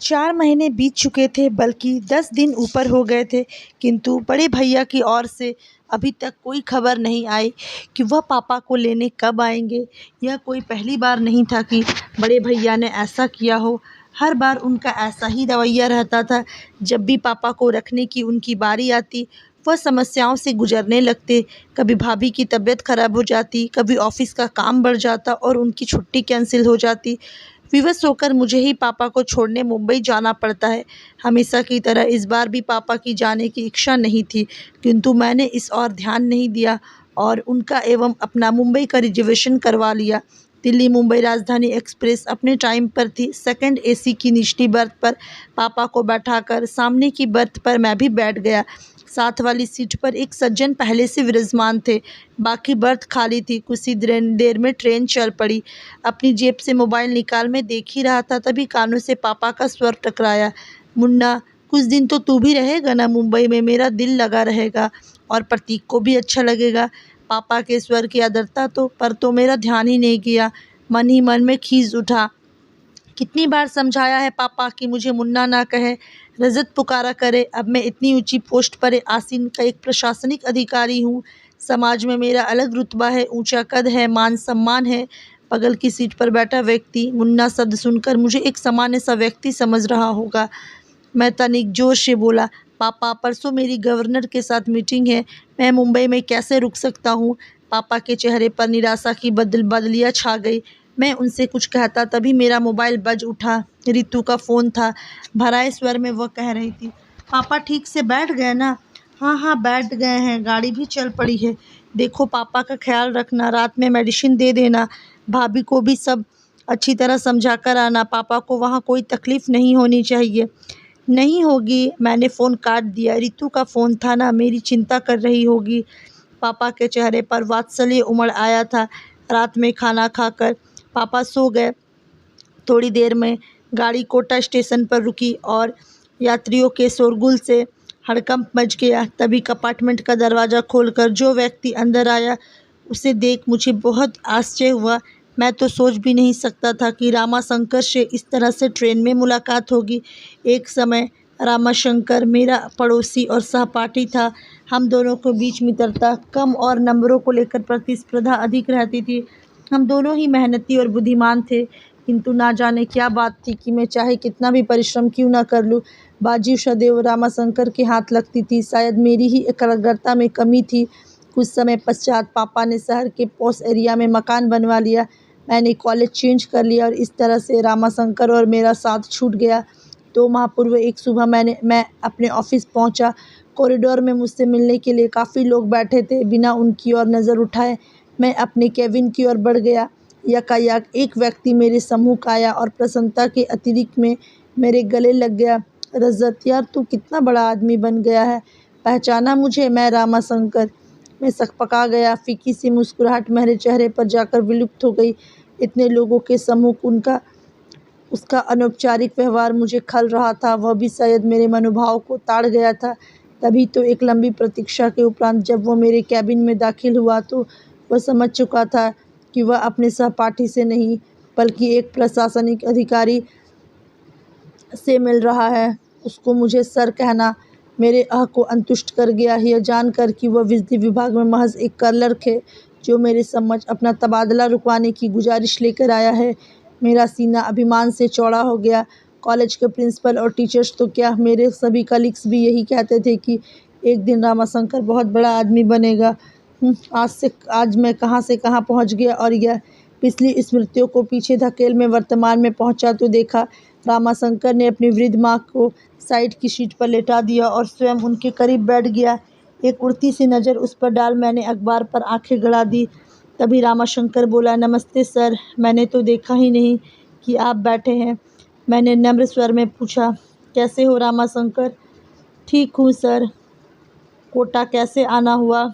4 महीने बीत चुके थे, बल्कि 10 दिन ऊपर हो गए थे, किंतु बड़े भैया की ओर से अभी तक कोई खबर नहीं आई कि वह पापा को लेने कब आएंगे। यह कोई पहली बार नहीं था कि बड़े भैया ने ऐसा किया हो। हर बार उनका ऐसा ही रवैया रहता था। जब भी पापा को रखने की उनकी बारी आती, वह समस्याओं से गुजरने लगते। कभी भाभी की तबीयत खराब हो जाती, कभी ऑफिस का काम बढ़ जाता और उनकी छुट्टी कैंसिल हो जाती। विवश होकर मुझे ही पापा को छोड़ने मुंबई जाना पड़ता है। हमेशा की तरह इस बार भी पापा की जाने की इच्छा नहीं थी, किंतु मैंने इस ओर ध्यान नहीं दिया और उनका एवं अपना मुंबई का रिजर्वेशन करवा लिया। दिल्ली मुंबई राजधानी एक्सप्रेस अपने टाइम पर थी। सेकंड एसी की निचली बर्थ पर पापा को बैठाकर सामने की बर्थ पर मैं भी बैठ गया। साथ वाली सीट पर एक सज्जन पहले से विराजमान थे। बाकी बर्थ खाली थी। कुछ ही देर में ट्रेन चल पड़ी। अपनी जेब से मोबाइल निकाल मैं देख ही रहा था, तभी कानों से पापा का स्वर टकराया। मुन्ना, कुछ दिन तो तू भी रहेगा ना मुंबई में? मेरा दिल लगा रहेगा और प्रतीक को भी अच्छा लगेगा। पापा के स्वर की आर्द्रता तो मेरा ध्यान ही नहीं किया। मन ही मन में खीज उठा। कितनी बार समझाया है पापा कि मुझे मुन्ना ना कहे, रजत पुकारा करे। अब मैं इतनी ऊंची पोस्ट पर आसीन का एक प्रशासनिक अधिकारी हूँ। समाज में मेरा अलग रुतबा है, ऊंचा कद है, मान सम्मान है। बगल की सीट पर बैठा व्यक्ति मुन्ना शब्द सुनकर मुझे एक सामान्य सा व्यक्ति समझ रहा होगा। मैं तनिक जोश से बोला, पापा परसों मेरी गवर्नर के साथ मीटिंग है, मैं मुंबई में कैसे रुक सकता हूँ? पापा के चेहरे पर निराशा की बदलियाँ छा गई। मैं उनसे कुछ कहता, तभी मेरा मोबाइल बज उठा। रितु का फ़ोन था। भराए स्वर में वह कह रही थी, पापा ठीक से बैठ गए ना? हाँ हाँ, बैठ गए हैं, गाड़ी भी चल पड़ी है। देखो, पापा का ख्याल रखना, रात में मेडिसिन दे देना, भाभी को भी सब अच्छी तरह समझा कर आना। पापा को वहाँ कोई तकलीफ़ नहीं होनी चाहिए। नहीं होगी, मैंने फ़ोन काट दिया। रितु का फ़ोन था ना, मेरी चिंता कर रही होगी। पापा के चेहरे पर वात्सल्य उमड़ आया था। रात में खाना खाकर पापा सो गए। थोड़ी देर में गाड़ी कोटा स्टेशन पर रुकी और यात्रियों के शोरगुल से हड़कंप मच गया। तभी कंपार्टमेंट का दरवाज़ा खोलकर जो व्यक्ति अंदर आया, उसे देख मुझे बहुत आश्चर्य हुआ। मैं तो सोच भी नहीं सकता था कि रामाशंकर से इस तरह से ट्रेन में मुलाकात होगी। एक समय रामाशंकर मेरा पड़ोसी और सहपाठी था। हम दोनों के बीच मित्रता कम और नंबरों को लेकर प्रतिस्पर्धा अधिक रहती थी। हम दोनों ही मेहनती और बुद्धिमान थे, किंतु ना जाने क्या बात थी कि मैं चाहे कितना भी परिश्रम क्यों न कर लूँ, बाजी सदैव रामाशंकर के हाथ लगती थी। शायद मेरी ही एकाग्रता में कमी थी। कुछ समय पश्चात पापा ने शहर के पॉश एरिया में मकान बनवा लिया। मैंने कॉलेज चेंज कर लिया और इस तरह से रामाशंकर और मेरा साथ छूट गया। 2 माह पूर्व एक सुबह मैं अपने ऑफिस पहुंचा। कॉरिडोर में मुझसे मिलने के लिए काफ़ी लोग बैठे थे। बिना उनकी ओर नज़र उठाए मैं अपने केबिन की ओर बढ़ गया। यकायक एक व्यक्ति मेरे सम्मुख आया और प्रसन्नता के अतिरिक्त में मेरे गले लग गया। रजत यार, तू कितना बड़ा आदमी बन गया है। पहचाना मुझे? मैं रामाशंकर। मैं सकपका गया। फीकी सी मुस्कुराहट मेरे चेहरे पर जाकर विलुप्त हो गई। इतने लोगों के सम्मुख उसका अनौपचारिक व्यवहार मुझे खल रहा था। वह भी शायद मेरे मनोभाव को ताड़ गया था। तभी तो एक लंबी प्रतीक्षा के उपरांत जब वो मेरे कैबिन में दाखिल हुआ, तो वह समझ चुका था कि वह अपने सहपाठी से नहीं, बल्कि एक प्रशासनिक अधिकारी से मिल रहा है। उसको मुझे सर कहना मेरे को अंतुष्ट कर गया। यह जानकर कि वह बिजली विभाग में महज एक क्लर्क है, जो मेरे समक्ष अपना तबादला रुकवाने की गुजारिश लेकर आया है, मेरा सीना अभिमान से चौड़ा हो गया। कॉलेज के प्रिंसिपल और टीचर्स तो क्या, मेरे सभी कलीग्स भी यही कहते थे कि एक दिन रामाशंकर बहुत बड़ा आदमी बनेगा। आज मैं कहाँ से कहाँ पहुँच गया और यह पिछली स्मृतियों को पीछे धकेल में वर्तमान में पहुँचा तो देखा रामाशंकर ने अपनी वृद्ध माँ को साइड की सीट पर लेटा दिया और स्वयं उनके करीब बैठ गया। एक उड़ती सी नज़र उस पर डाल मैंने अखबार पर आंखें गड़ा दी। तभी रामाशंकर बोला, नमस्ते सर, मैंने तो देखा ही नहीं कि आप बैठे हैं। मैंने नम्र स्वर में पूछा, कैसे हो रामाशंकर? ठीक हूँ सर। कोटा कैसे आना हुआ?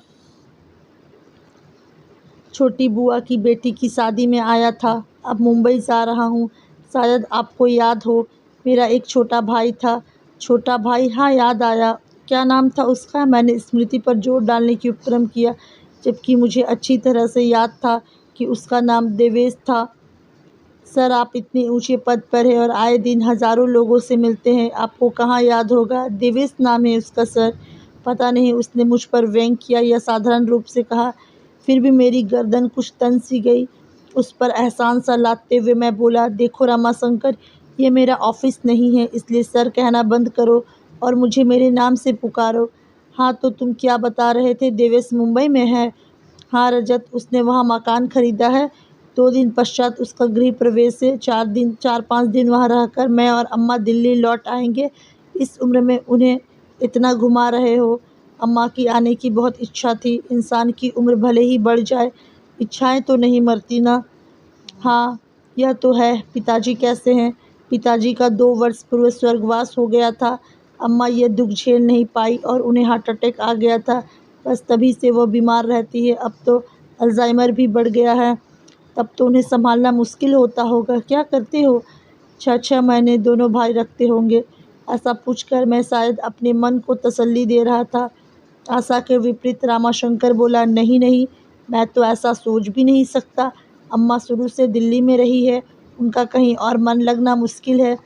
छोटी बुआ की बेटी की शादी में आया था, अब मुंबई जा रहा हूँ। शायद आपको याद हो, मेरा एक छोटा भाई था। छोटा भाई? हाँ, याद आया। क्या नाम था उसका? मैंने स्मृति पर जोर डालने की उपक्रम किया, जबकि मुझे अच्छी तरह से याद था कि उसका नाम देवेश था। सर, आप इतने ऊँचे पद पर हैं और आए दिन हज़ारों लोगों से मिलते हैं, आपको कहाँ याद होगा? देवेश नाम है उसका सर। पता नहीं उसने मुझ पर व्यंग किया या साधारण रूप से कहा। फिर भी मेरी गर्दन कुछ तन सी गई। उस पर एहसान सा लादते हुए मैं बोला, देखो रमाशंकर, ये मेरा ऑफ़िस नहीं है, इसलिए सर कहना बंद करो और मुझे मेरे नाम से पुकारो। हाँ, तो तुम क्या बता रहे थे? देवेश मुंबई में है? हाँ रजत, उसने वहाँ मकान खरीदा है। 2 दिन पश्चात उसका गृह प्रवेश है। 4-5 दिन वहाँ रहकर मैं और अम्मा दिल्ली लौट आएंगे। इस उम्र में उन्हें इतना घुमा रहे हो। अम्मा की आने की बहुत इच्छा थी। इंसान की उम्र भले ही बढ़ जाए, इच्छाएं तो नहीं मरती ना। हाँ, यह तो है। पिताजी कैसे हैं? पिताजी का 2 वर्ष पूर्व स्वर्गवास हो गया था। अम्मा ये दुःख झेल नहीं पाई और उन्हें हार्ट अटैक आ गया था। बस तभी से वह बीमार रहती है। अब तो अल्ज़ाइमर भी बढ़ गया है। तब तो उन्हें सँभालना मुश्किल होता होगा। क्या करते हो? 6-6 महीने दोनों भाई रखते होंगे। ऐसा पूछकर मैं शायद अपने मन को तसल्ली दे रहा था। आशा के विपरीत रामाशंकर बोला, नहीं नहीं, मैं तो ऐसा सोच भी नहीं सकता। अम्मा शुरू से दिल्ली में रही है, उनका कहीं और मन लगना मुश्किल है।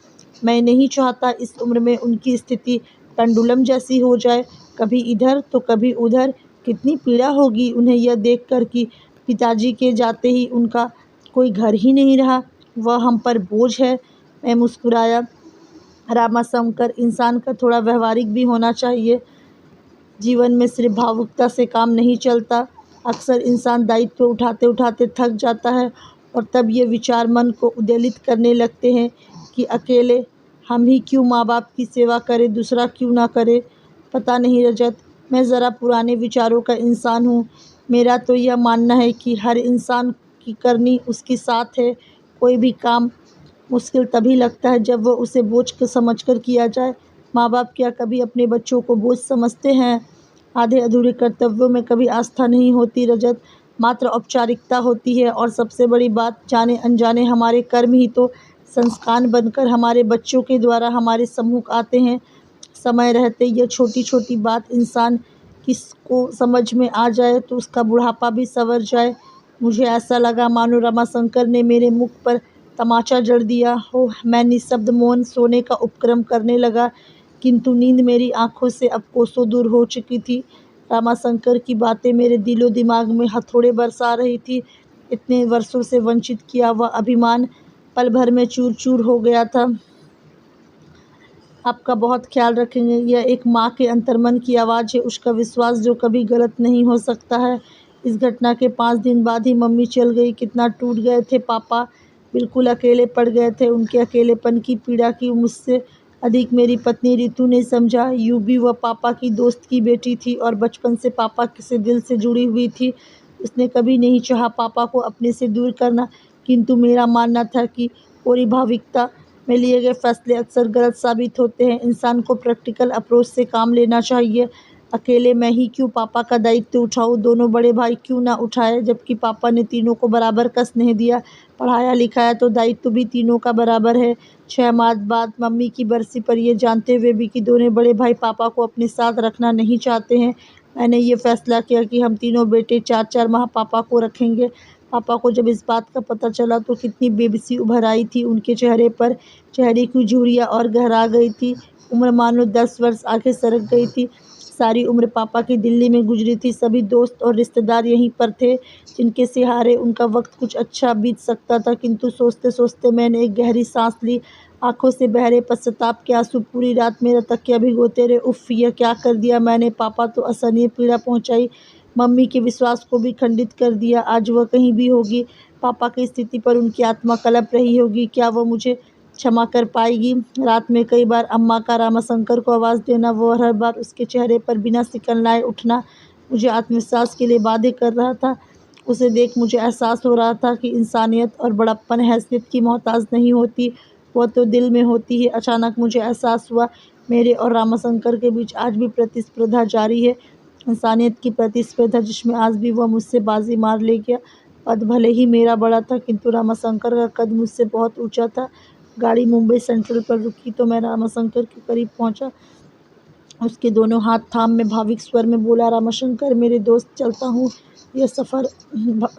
मैं नहीं चाहता इस उम्र में उनकी स्थिति पेंडुलम जैसी हो जाए, कभी इधर तो कभी उधर। कितनी पीड़ा होगी उन्हें यह देखकर कि पिताजी के जाते ही उनका कोई घर ही नहीं रहा, वह हम पर बोझ है। मैं मुस्कुराया। रामाशंकर, इंसान का थोड़ा व्यवहारिक भी होना चाहिए। जीवन में सिर्फ भावुकता से काम नहीं चलता। अक्सर इंसान दायित्व उठाते उठाते थक जाता है और तब ये विचार मन को उद्वेलित करने लगते हैं कि अकेले हम ही क्यों माँ बाप की सेवा करें, दूसरा क्यों ना करे। पता नहीं रजत, मैं ज़रा पुराने विचारों का इंसान हूँ। मेरा तो यह मानना है कि हर इंसान की करनी उसकी साथ है। कोई भी काम मुश्किल तभी लगता है जब वह उसे बोझ समझकर किया जाए। माँ बाप क्या कभी अपने बच्चों को बोझ समझते हैं? आधे अधूरे कर्तव्यों में कभी आस्था नहीं होती रजत, मात्र औपचारिकता होती है। और सबसे बड़ी बात, जाने अनजाने हमारे कर्म ही तो संस्कार बनकर हमारे बच्चों के द्वारा हमारे सम्मुख आते हैं। समय रहते यह छोटी छोटी बात इंसान किसको समझ में आ जाए तो उसका बुढ़ापा भी संवर जाए। मुझे ऐसा लगा मानो रमाशंकर ने मेरे मुख पर तमाचा जड़ दिया हो। मैं निःशब्द मौन सोने का उपक्रम करने लगा, किंतु नींद मेरी आँखों से अब कोसों दूर हो चुकी थी। रामाशंकर की बातें मेरे दिलो दिमाग में हथौड़े बरसा रही थी। इतने वर्षों से वंचित किया हुआ अभिमान पल भर में चूर चूर हो गया था। आपका बहुत ख्याल रखेंगे। यह एक माँ के अंतर्मन की आवाज़ है, उसका विश्वास जो कभी गलत नहीं हो सकता है। इस घटना के 5 दिन बाद ही मम्मी चल गई। कितना टूट गए थे पापा, बिल्कुल अकेले पड़ गए थे। उनके अकेलेपन की पीड़ा की मुझसे अधिक मेरी पत्नी रितु ने समझा। यूँ भी वह पापा की दोस्त की बेटी थी और बचपन से पापा से दिल से जुड़ी हुई थी। उसने कभी नहीं चाहा पापा को अपने से दूर करना, किंतु मेरा मानना था कि पूरी भावुकता में लिए गए फैसले अक्सर गलत साबित होते हैं। इंसान को प्रैक्टिकल अप्रोच से काम लेना चाहिए। अकेले मैं ही क्यों पापा का दायित्व उठाऊँ, दोनों बड़े भाई क्यों ना उठाए, जबकि पापा ने तीनों को बराबर का स्नेह दिया, पढ़ाया लिखाया, तो दायित्व भी तीनों का बराबर है। 6 माह बाद मम्मी की बरसी पर यह जानते हुए भी कि दोनों बड़े भाई पापा को अपने साथ रखना नहीं चाहते हैं, मैंने ये फैसला किया कि हम तीनों बेटे 4-4 माह पापा को रखेंगे। पापा को जब इस बात का पता चला तो कितनी बेबसी उभर आई थी उनके चेहरे पर। चेहरे की झुर्रियाँ और गहरा गई थी। उम्र मानो 10 वर्ष आगे सरक गई थी। सारी उम्र पापा की दिल्ली में गुजरी थी। सभी दोस्त और रिश्तेदार यहीं पर थे, जिनके सहारे उनका वक्त कुछ अच्छा बीत सकता था। किंतु सोचते सोचते मैंने एक गहरी सांस ली। आंखों से बह रहे पश्चाताप के आंसू पूरी रात मेरा तकिया भिगोते रहे। उफ़, यह क्या कर दिया मैंने। पापा तो असहनीय पीड़ा पहुंचाई, मम्मी के विश्वास को भी खंडित कर दिया। आज वह कहीं भी होगी, पापा की स्थिति पर उनकी आत्मा कलप रही होगी। क्या वह मुझे क्षमा कर पाएगी? रात में कई बार अम्मा का रामाशंकर को आवाज़ देना, वो हर बार उसके चेहरे पर बिना सिकन लाए उठना मुझे आत्मविश्वास के लिए बाध्य कर रहा था। उसे देख मुझे एहसास हो रहा था कि इंसानियत और बड़प्पन हैसियत की मोहताज नहीं होती, वह तो दिल में होती है। अचानक मुझे एहसास हुआ मेरे और रामाशंकर के बीच आज भी प्रतिस्पर्धा जारी है। इंसानियत की प्रतिस्पर्धा, जिसमें आज भी वह मुझसे बाजी मार ले गया। पद भले ही मेरा बड़ा था, किंतु रामाशंकर का कद मुझसे बहुत ऊंचा था। गाड़ी मुंबई सेंट्रल पर रुकी तो मैं रामाशंकर के करीब पहुंचा। उसके दोनों हाथ थाम मैं भाविक स्वर में बोला, रामाशंकर मेरे दोस्त, चलता हूँ। यह सफ़र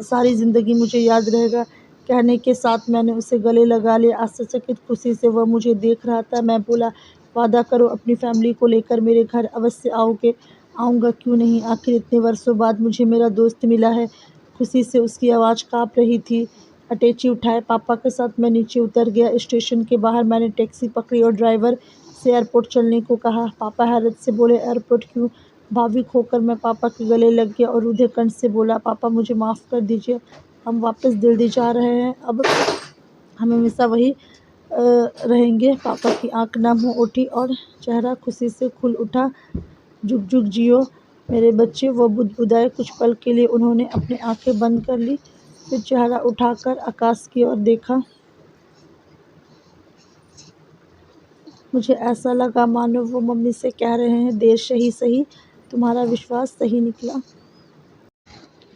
सारी ज़िंदगी मुझे याद रहेगा। कहने के साथ मैंने उसे गले लगा लिया। आश्चर्यचकित खुशी से वह मुझे देख रहा था। मैं बोला, वादा करो अपनी फैमिली को लेकर मेरे घर अवश्य आओगे। आऊँगा, क्यों नहीं, आखिर इतने वर्षों बाद मुझे मेरा दोस्त मिला है। खुशी से उसकी आवाज़ काँप रही थी। अटैची उठाए पापा के साथ मैं नीचे उतर गया। स्टेशन के बाहर मैंने टैक्सी पकड़ी और ड्राइवर से एयरपोर्ट चलने को कहा। पापा हैरत से बोले, एयरपोर्ट क्यों? भावुक होकर मैं पापा के गले लग गया और रुधिर कंठ से बोला, पापा मुझे माफ़ कर दीजिए, हम वापस दिल्ली जा रहे हैं, अब हम हमेशा वही रहेंगे। पापा की आंख नम हो उठी और चेहरा खुशी से खुल उठा। जुग जुग जियो मेरे बच्चे। वो बुदबुदाए। कुछ पल के लिए उन्होंने अपनी आंखें बंद कर ली, फिर चेहरा उठाकर आकाश की ओर देखा। मुझे ऐसा लगा मानो वो मम्मी से कह रहे हैं, देर सही सही, तुम्हारा विश्वास सही निकला।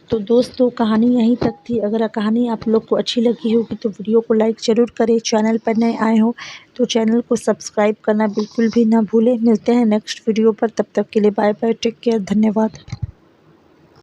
तो दोस्तों, कहानी यहीं तक थी। अगर कहानी आप लोग को अच्छी लगी होगी तो वीडियो को लाइक ज़रूर करें। चैनल पर नए आए हो तो चैनल को सब्सक्राइब करना बिल्कुल भी ना भूलें। मिलते हैं नेक्स्ट वीडियो पर, तब तक के लिए बाय बाय, टेक केयर, धन्यवाद।